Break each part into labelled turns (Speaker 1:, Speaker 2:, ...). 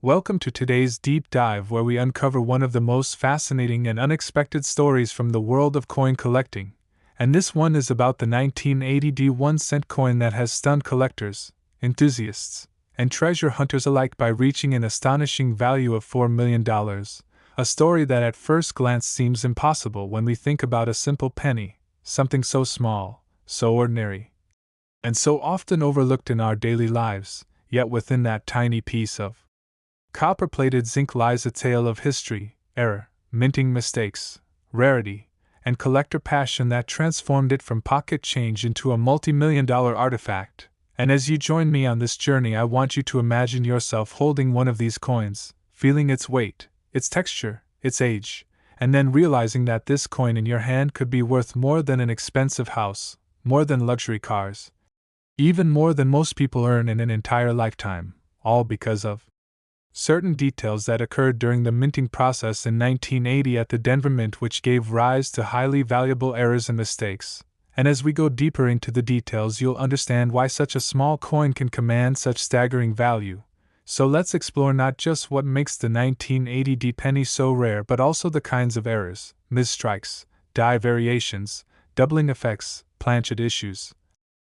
Speaker 1: Welcome to today's deep dive where we uncover one of the most fascinating and unexpected stories from the world of coin collecting. And this one is about the 1980 1-cent coin that has stunned collectors, enthusiasts, and treasure hunters alike by reaching an astonishing value of $4 million. A story that at first glance seems impossible when we think about a simple penny, something so small, so ordinary, and so often overlooked in our daily lives, yet within that tiny piece of copper-plated zinc lies a tale of history, error, minting mistakes, rarity, and collector passion that transformed it from pocket change into a multi-million-dollar artifact. And as you join me on this journey, I want you to imagine yourself holding one of these coins, feeling its weight, its texture, its age, and then realizing that this coin in your hand could be worth more than an expensive house, more than luxury cars, even more than most people earn in an entire lifetime, all because of certain details that occurred during the minting process in 1980 at the Denver Mint, which gave rise to highly valuable errors and mistakes. And as we go deeper into the details, you'll understand why such a small coin can command such staggering value. So let's explore not just what makes the 1980 penny so rare, but also the kinds of errors, misstrikes, die variations, doubling effects, planchet issues,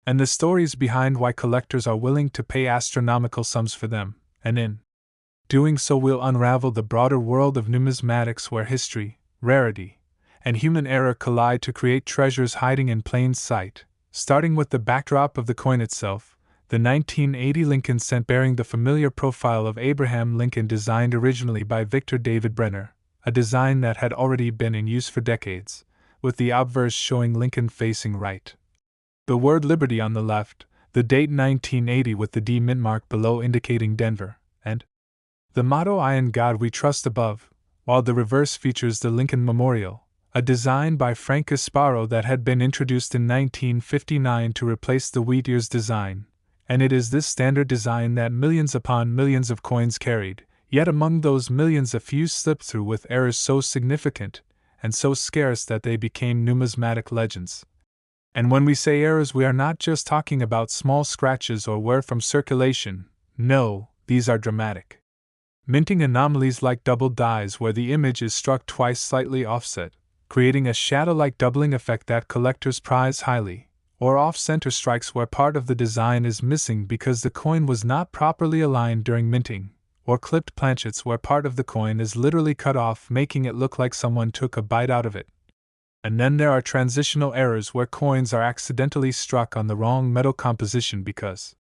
Speaker 1: and the stories behind why collectors are willing to pay astronomical sums for them. And in doing so, we'll unravel the broader world of numismatics where history, rarity, and human error collide to create treasures hiding in plain sight. Starting with the backdrop of the coin itself, the 1980 Lincoln cent bearing the familiar profile of Abraham Lincoln, designed originally by Victor David Brenner, a design that had already been in use for decades, with the obverse showing Lincoln facing right, the word Liberty on the left, the date 1980 with the D mintmark below indicating Denver, and the motto "I in God We Trust" above, while the reverse features the Lincoln Memorial, a design by Frank Casparo that had been introduced in 1959 to replace the wheat ears design. And it is this standard design that millions upon millions of coins carried, yet among those millions a few slipped through with errors so significant and so scarce that they became numismatic legends. And when we say errors, we are not just talking about small scratches or wear from circulation. No, these are dramatic minting anomalies like double dies where the image is struck twice slightly offset, creating a shadow-like doubling effect that collectors prize highly, or off-center strikes where part of the design is missing because the coin was not properly aligned during minting, or clipped planchets where part of the coin is literally cut off, making it look like someone took a bite out of it. And then there are transitional errors where coins are accidentally struck on the wrong metal composition because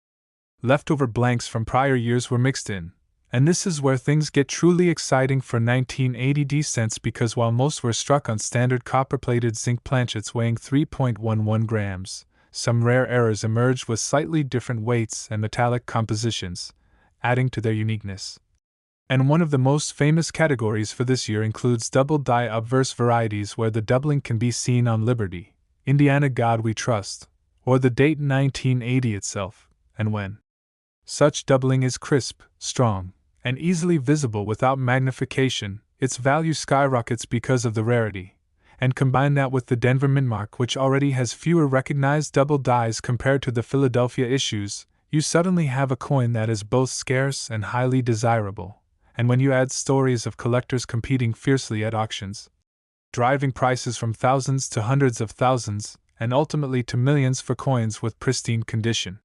Speaker 1: leftover blanks from prior years were mixed in. And this is where things get truly exciting for 1980 cents, because while most were struck on standard copper-plated zinc planchets weighing 3.11 grams, some rare errors emerged with slightly different weights and metallic compositions, adding to their uniqueness. And one of the most famous categories for this year includes double die obverse varieties, where the doubling can be seen on Liberty, Indiana God We Trust, or the date 1980 itself, and when such doubling is crisp, strong, and easily visible without magnification, its value skyrockets because of the rarity. And combine that with the Denver mintmark, which already has fewer recognized double dies compared to the Philadelphia issues, you suddenly have a coin that is both scarce and highly desirable. And when you add stories of collectors competing fiercely at auctions, driving prices from thousands to hundreds of thousands, and ultimately to millions for coins with pristine condition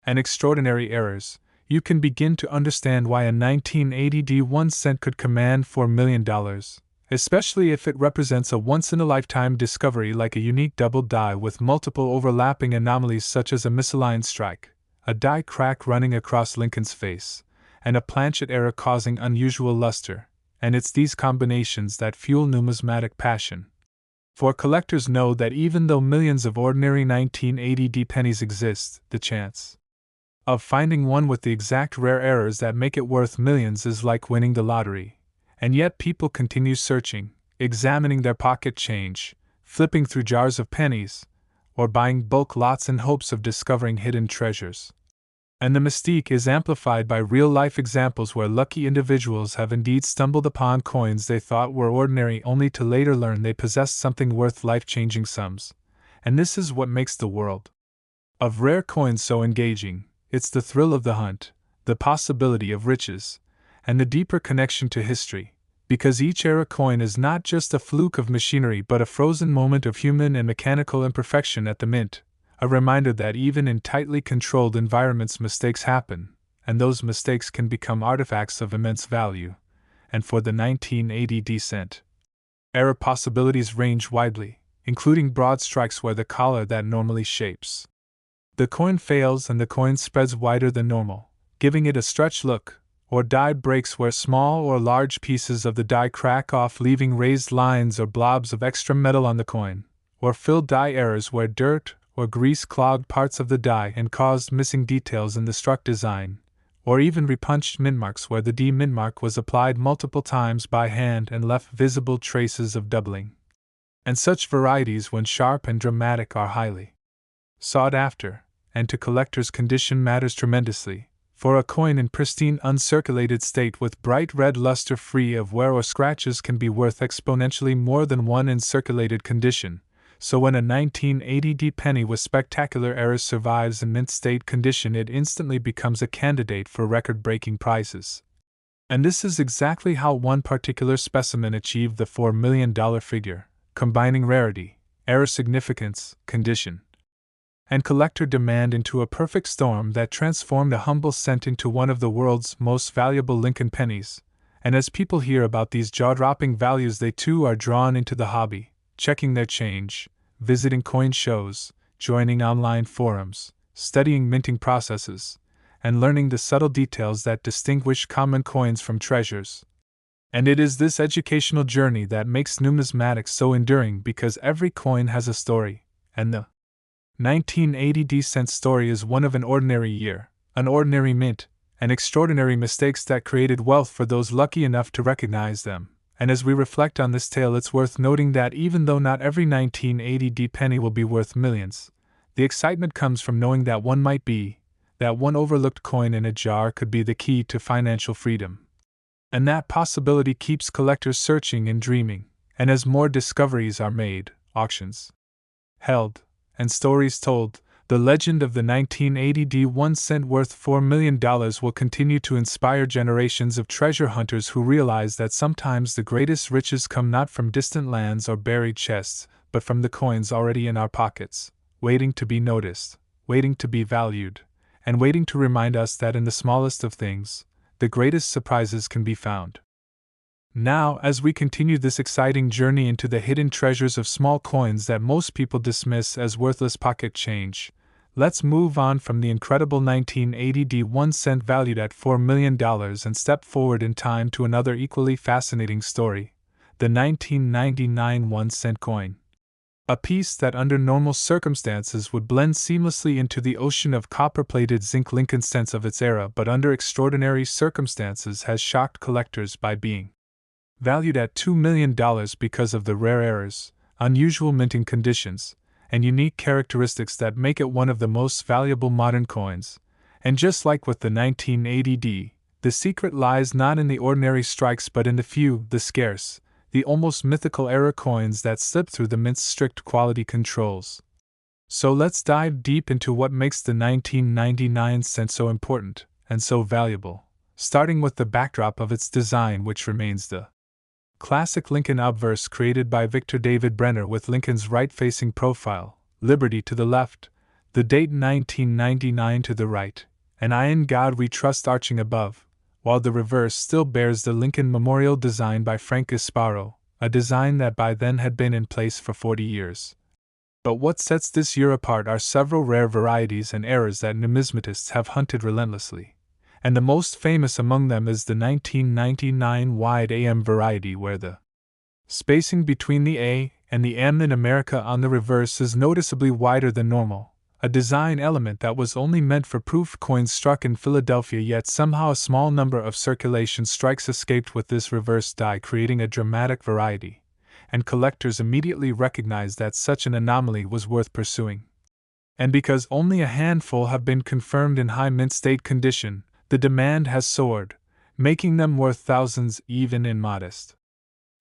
Speaker 1: and extraordinary errors, you can begin to understand why a 1980 1-cent could command $4 million, especially if it represents a once-in-a-lifetime discovery like a unique double die with multiple overlapping anomalies such as a misaligned strike, a die crack running across Lincoln's face, and a planchet error causing unusual luster. And it's these combinations that fuel numismatic passion. For collectors know that even though millions of ordinary 1980 pennies exist, the chance of finding one with the exact rare errors that make it worth millions is like winning the lottery. And yet people continue searching, examining their pocket change, flipping through jars of pennies, or buying bulk lots in hopes of discovering hidden treasures. And the mystique is amplified by real-life examples where lucky individuals have indeed stumbled upon coins they thought were ordinary, only to later learn they possessed something worth life-changing sums. And this is what makes the world of rare coins so engaging. It's the thrill of the hunt, the possibility of riches, and the deeper connection to history, because each era coin is not just a fluke of machinery but a frozen moment of human and mechanical imperfection at the mint, a reminder that even in tightly controlled environments mistakes happen, and those mistakes can become artifacts of immense value. And for the 1980 cent era, possibilities range widely, including broad strikes where the collar that normally shapes the coin fails and the coin spreads wider than normal, giving it a stretched look, or die breaks where small or large pieces of the die crack off, leaving raised lines or blobs of extra metal on the coin, or filled die errors where dirt or grease clogged parts of the die and caused missing details in the struck design, or even repunched mintmarks where the D mintmark was applied multiple times by hand and left visible traces of doubling. And such varieties, when sharp and dramatic, are highly sought after, and to collectors condition matters tremendously, for a coin in pristine uncirculated state with bright red luster free of wear or scratches can be worth exponentially more than one in circulated condition. So when a 1980 penny with spectacular errors survives in mint state condition, it instantly becomes a candidate for record-breaking prices. And this is exactly how one particular specimen achieved the $4 million figure, combining rarity, error significance, condition, and collector demand into a perfect storm that transformed a humble cent into one of the world's most valuable Lincoln pennies. And as people hear about these jaw-dropping values, they too are drawn into the hobby, checking their change, visiting coin shows, joining online forums, studying minting processes, and learning the subtle details that distinguish common coins from treasures. And it is this educational journey that makes numismatics so enduring, because every coin has a story, and the 1980 cent story is one of an ordinary year, an ordinary mint, and extraordinary mistakes that created wealth for those lucky enough to recognize them. And as we reflect on this tale, it's worth noting that even though not every 1980 penny will be worth millions, the excitement comes from knowing that one might be, that one overlooked coin in a jar could be the key to financial freedom. And that possibility keeps collectors searching and dreaming, and as more discoveries are made, auctions held, and stories told, the legend of the 1980 1 cent worth $4 million will continue to inspire generations of treasure hunters who realize that sometimes the greatest riches come not from distant lands or buried chests, but from the coins already in our pockets, waiting to be noticed, waiting to be valued, and waiting to remind us that in the smallest of things, the greatest surprises can be found. Now, as we continue this exciting journey into the hidden treasures of small coins that most people dismiss as worthless pocket change, let's move on from the incredible 1980 1 cent valued at $4 million and step forward in time to another equally fascinating story, the 1999 1 cent coin. A piece that under normal circumstances would blend seamlessly into the ocean of copper-plated zinc Lincoln cents of its era, but under extraordinary circumstances has shocked collectors by being valued at $2 million because of the rare errors, unusual minting conditions, and unique characteristics that make it one of the most valuable modern coins. And just like with the 1980 the secret lies not in the ordinary strikes but in the few, the scarce, the almost mythical era coins that slip through the mint's strict quality controls. So let's dive deep into what makes the 1999 cent so important and so valuable, starting with the backdrop of its design, which remains the classic Lincoln obverse created by Victor David Brenner, with Lincoln's right-facing profile, Liberty to the left, the date 1999 to the right, and I in God We Trust arching above, while the reverse still bears the Lincoln Memorial design by Frank Gasparo, a design that by then had been in place for 40 years. But what sets this year apart are several rare varieties and errors that numismatists have hunted relentlessly. And the most famous among them is the 1999 wide AM variety, where the spacing between the A and the M in America on the reverse is noticeably wider than normal, a design element that was only meant for proof coins struck in Philadelphia, yet somehow a small number of circulation strikes escaped with this reverse die, creating a dramatic variety, and collectors immediately recognized that such an anomaly was worth pursuing. And because only a handful have been confirmed in high mint state condition, the demand has soared, making them worth thousands even in modest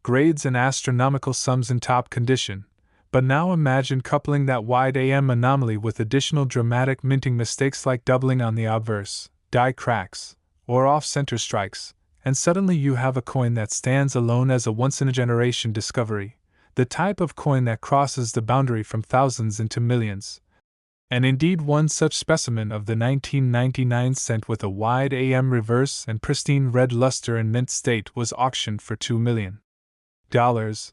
Speaker 1: grades and astronomical sums in top condition. But now imagine coupling that wide AM anomaly with additional dramatic minting mistakes like doubling on the obverse, die cracks, or off-center strikes, and suddenly you have a coin that stands alone as a once-in-a-generation discovery, the type of coin that crosses the boundary from thousands into millions. And indeed, one such specimen of the 1999 cent with a wide AM reverse and pristine red luster in mint state was auctioned for $2 million,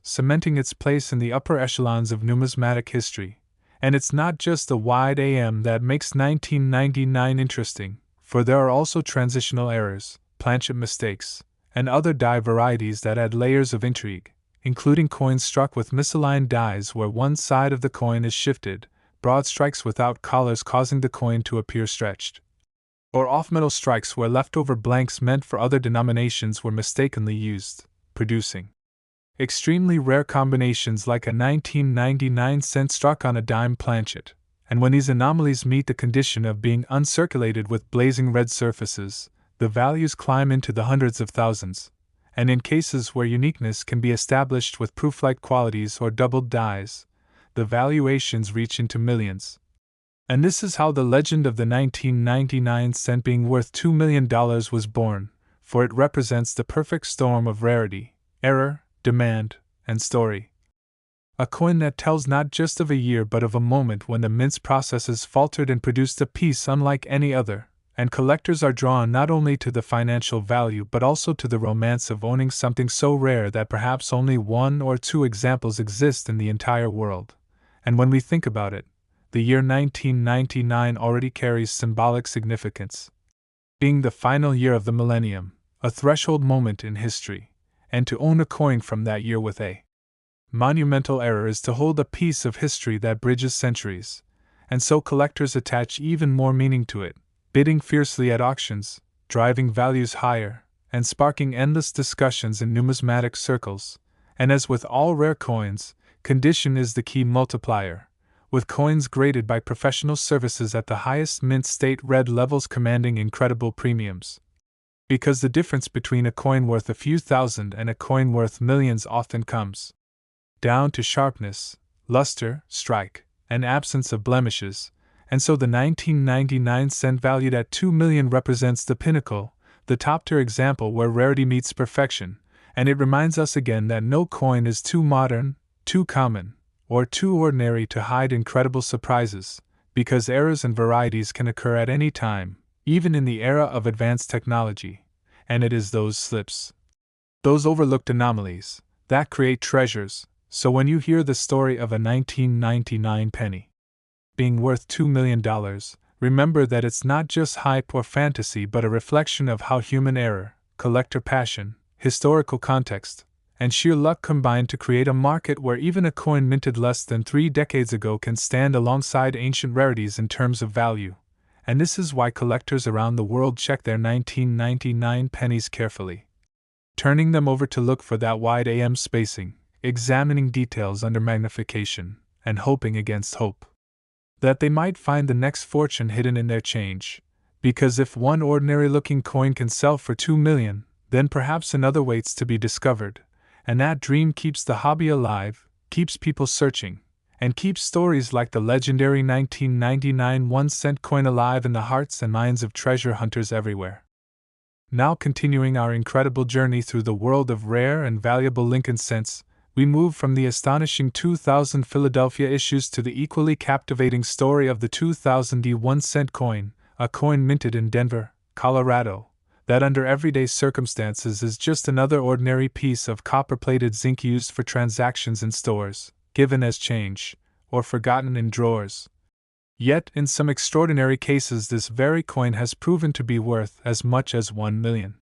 Speaker 1: cementing its place in the upper echelons of numismatic history. And it's not just the wide AM that makes 1999 interesting, for there are also transitional errors, planchet mistakes, and other die varieties that add layers of intrigue, including coins struck with misaligned dies where one side of the coin is shifted, broad strikes without collars causing the coin to appear stretched, or off-metal strikes where leftover blanks meant for other denominations were mistakenly used, producing extremely rare combinations like a 1999 cent struck on a dime planchet. And when these anomalies meet the condition of being uncirculated with blazing red surfaces, the values climb into the hundreds of thousands, and in cases where uniqueness can be established with proof-like qualities or doubled dies, the valuations reach into millions. And this is how the legend of the 1999 cent being worth $2 million was born, for it represents the perfect storm of rarity, error, demand, and story. A coin that tells not just of a year but of a moment when the mint's processes faltered and produced a piece unlike any other, and collectors are drawn not only to the financial value but also to the romance of owning something so rare that perhaps only one or two examples exist in the entire world. And when we think about it, the year 1999 already carries symbolic significance. Being the final year of the millennium, a threshold moment in history, and to own a coin from that year with a monumental error is to hold a piece of history that bridges centuries, and so collectors attach even more meaning to it, bidding fiercely at auctions, driving values higher, and sparking endless discussions in numismatic circles. And as with all rare coins, condition is the key multiplier, with coins graded by professional services at the highest mint state red levels commanding incredible premiums. Because the difference between a coin worth a few thousand and a coin worth millions often comes down to sharpness, luster, strike, and absence of blemishes, and so the 1999 cent valued at $2 million represents the pinnacle, the top-tier example where rarity meets perfection, and it reminds us again that no coin is too modern, too common, or too ordinary to hide incredible surprises, because errors and varieties can occur at any time, even in the era of advanced technology, and it is those slips, those overlooked anomalies, that create treasures. So when you hear the story of a 1999 penny being worth $2 million, remember that it's not just hype or fantasy but a reflection of how human error, collector passion, historical context, and sheer luck combine to create a market where even a coin minted less than 3 decades ago can stand alongside ancient rarities in terms of value. And this is why collectors around the world check their 1999 pennies carefully, turning them over to look for that wide AM spacing, examining details under magnification, and hoping against hope that they might find the next fortune hidden in their change. Because if one ordinary-looking coin can sell for $2 million, then perhaps another waits to be discovered, and that dream keeps the hobby alive, keeps people searching, and keeps stories like the legendary 1999 1-cent coin alive in the hearts and minds of treasure hunters everywhere. Now continuing our incredible journey through the world of rare and valuable Lincoln cents, we move from the astonishing 2000 Philadelphia issues to the equally captivating story of the 2000 1-cent coin, a coin minted in Denver, Colorado, that under everyday circumstances is just another ordinary piece of copper-plated zinc used for transactions in stores, given as change, or forgotten in drawers. Yet, in some extraordinary cases, this very coin has proven to be worth as much as $1 million.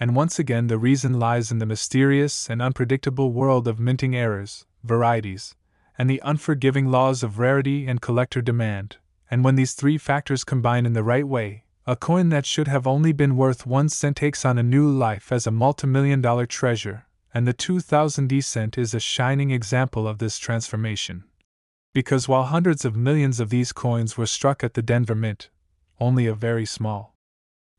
Speaker 1: And once again, the reason lies in the mysterious and unpredictable world of minting errors, varieties, and the unforgiving laws of rarity and collector demand. And when these three factors combine in the right way, a coin that should have only been worth 1 cent takes on a new life as a multimillion-dollar treasure, and the 2000 cent is a shining example of this transformation. Because while hundreds of millions of these coins were struck at the Denver Mint, only a very small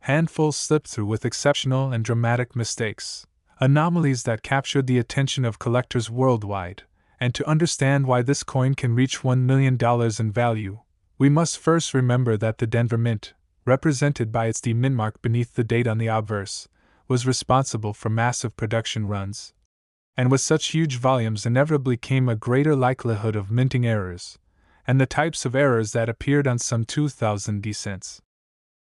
Speaker 1: handful slipped through with exceptional and dramatic mistakes, anomalies that captured the attention of collectors worldwide. And to understand why this coin can reach $1 million in value, we must first remember that the Denver Mint, represented by its D mintmark beneath the date on the obverse, was responsible for massive production runs. And with such huge volumes inevitably came a greater likelihood of minting errors, and the types of errors that appeared on some 2000 D cents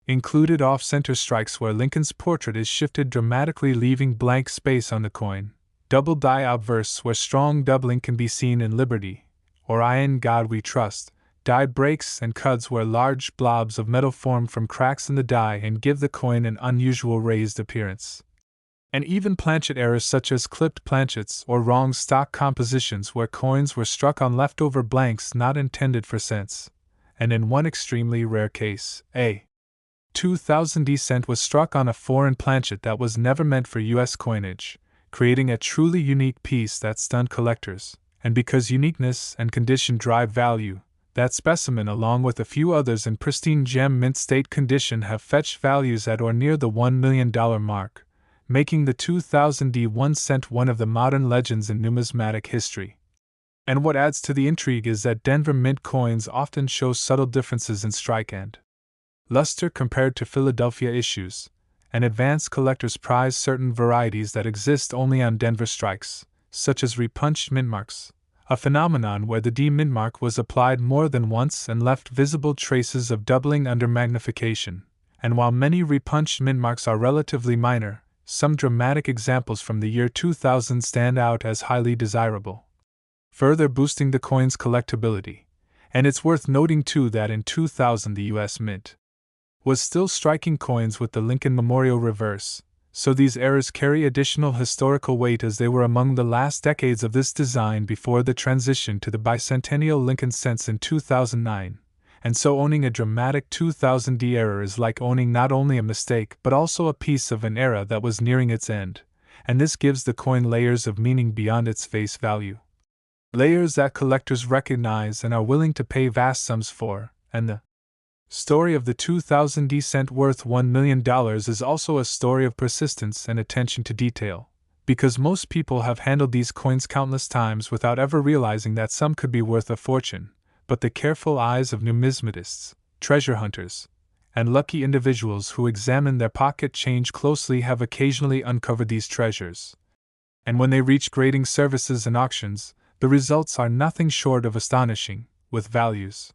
Speaker 1: included off-center strikes where Lincoln's portrait is shifted dramatically, leaving blank space on the coin, double die obverse where strong doubling can be seen in Liberty, or I in God We Trust, die breaks and cuts where large blobs of metal form from cracks in the die and give the coin an unusual raised appearance. And even planchet errors such as clipped planchets or wrong stock compositions where coins were struck on leftover blanks not intended for cents, and in one extremely rare case, a 2000 D cent was struck on a foreign planchet that was never meant for U.S. coinage, creating a truly unique piece that stunned collectors, and because uniqueness and condition drive value, that specimen along with a few others in pristine gem mint state condition have fetched values at or near the $1 million mark, making the 2000 D 1 cent one of the modern legends in numismatic history. And what adds to the intrigue is that Denver Mint coins often show subtle differences in strike and luster compared to Philadelphia issues, and advanced collectors prize certain varieties that exist only on Denver strikes, such as repunched mintmarks, a phenomenon where the D mintmark was applied more than once and left visible traces of doubling under magnification. And while many repunched mintmarks are relatively minor, some dramatic examples from the year 2000 stand out as highly desirable, further boosting the coin's collectability. And it's worth noting too that in 2000 the U.S. Mint was still striking coins with the Lincoln Memorial reverse, so these errors carry additional historical weight as they were among the last decades of this design before the transition to the bicentennial Lincoln cents in 2009, and so owning a dramatic 2000 D error is like owning not only a mistake but also a piece of an era that was nearing its end, and this gives the coin layers of meaning beyond its face value. Layers that collectors recognize and are willing to pay vast sums for, and the story of the 2000 D cent worth $1 million is also a story of persistence and attention to detail, because most people have handled these coins countless times without ever realizing that some could be worth a fortune, but the careful eyes of numismatists, treasure hunters, and lucky individuals who examine their pocket change closely have occasionally uncovered these treasures. And when they reach grading services and auctions, the results are nothing short of astonishing, with values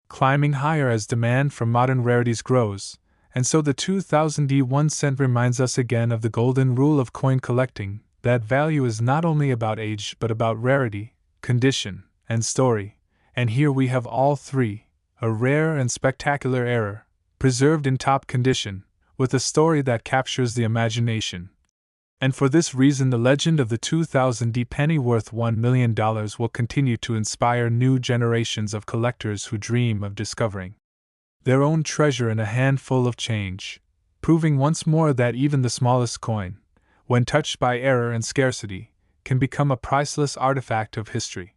Speaker 1: climbing higher as demand for modern rarities grows, and so the 2000 D 1 cent reminds us again of the golden rule of coin collecting, that value is not only about age but about rarity, condition, and story, and here we have all three, a rare and spectacular error, preserved in top condition, with a story that captures the imagination. And for this reason the legend of the 2000 D penny worth $1 million will continue to inspire new generations of collectors who dream of discovering their own treasure in a handful of change, proving once more that even the smallest coin, when touched by error and scarcity, can become a priceless artifact of history.